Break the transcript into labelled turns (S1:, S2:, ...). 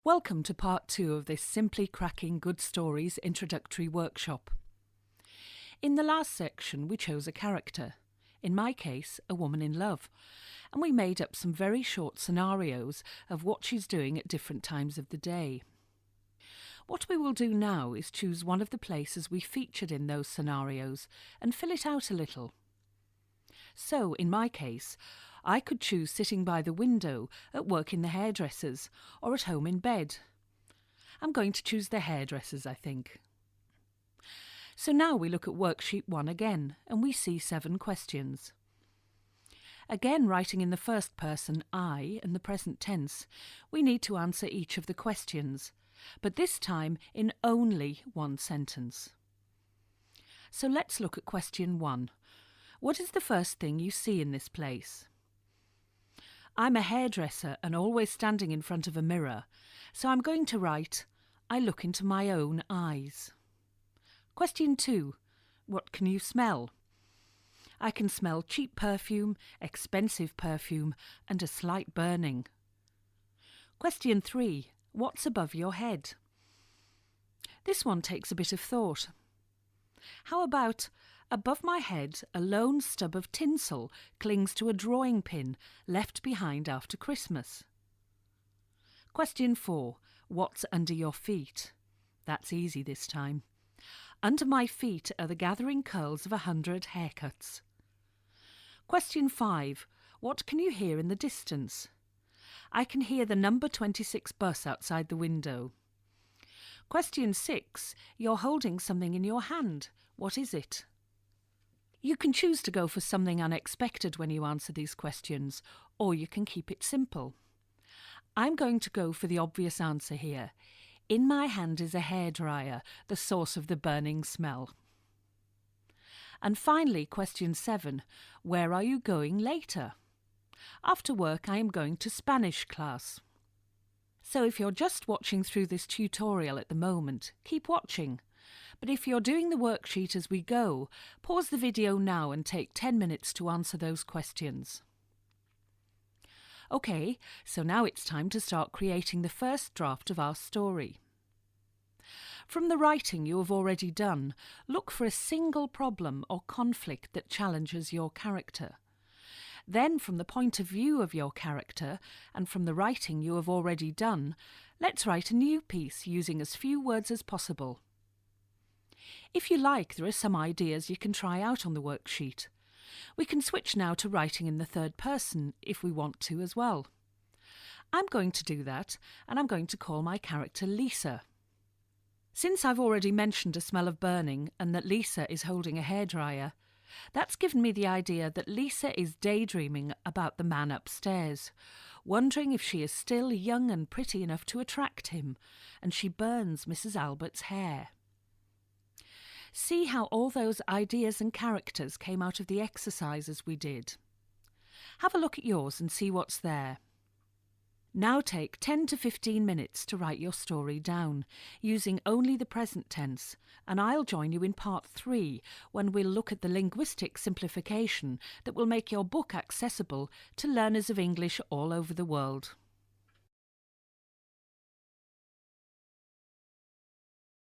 S1: Welcome to part 2 of this Simply Cracking Good Stories introductory workshop. In the last section we chose a character, in my case a woman in love, and we made up some very short scenarios of what she's doing at different times of the day. What we will do now is choose one of the places we featured in those scenarios and fill it out a little. So, in my case, I could choose sitting by the window at work in the hairdressers or at home in bed. I'm going to choose the hairdressers, I think. So now we look at worksheet 1 again and we see 7 questions. Again, writing in the first person I and the present tense, we need to answer each of the questions, but this time in only one sentence. So let's look at question 1. What is the first thing you see in this place? I'm a hairdresser and always standing in front of a mirror, so I'm going to write, I look into my own eyes. Question 2. What can you smell? I can smell cheap perfume, expensive perfume, and a slight burning. Question 3. What's above your head? This one takes a bit of thought. How about, above my head, a lone stub of tinsel clings to a drawing pin left behind after Christmas. Question 4. What's under your feet? That's easy this time. Under my feet are the gathering curls of 100 haircuts. Question 5. What can you hear in the distance? I can hear the number 26 bus outside the window. Question 6. You're holding something in your hand. What is it? You can choose to go for something unexpected when you answer these questions, or you can keep it simple. I'm going to go for the obvious answer here. In my hand is a hairdryer, the source of the burning smell. And finally, question 7. Where are you going later? After work, I am going to Spanish class. So if you're just watching through this tutorial at the moment, keep watching. But if you're doing the worksheet as we go, pause the video now and take 10 minutes to answer those questions. OK, so now it's time to start creating the first draft of our story. From the writing you have already done, look for a single problem or conflict that challenges your character. Then, from the point of view of your character, and from the writing you have already done, let's write a new piece using as few words as possible. If you like, there are some ideas you can try out on the worksheet. We can switch now to writing in the third person, if we want to as well. I'm going to do that, and I'm going to call my character Lisa. Since I've already mentioned a smell of burning and that Lisa is holding a hairdryer, that's given me the idea that Lisa is daydreaming about the man upstairs, wondering if she is still young and pretty enough to attract him, and she burns Mrs. Albert's hair. See how all those ideas and characters came out of the exercises we did. Have a look at yours and see what's there. Now take 10 to 15 minutes to write your story down, using only the present tense, and I'll join you in part 3 when we'll look at the linguistic simplification that will make your book accessible to learners of English all over the world.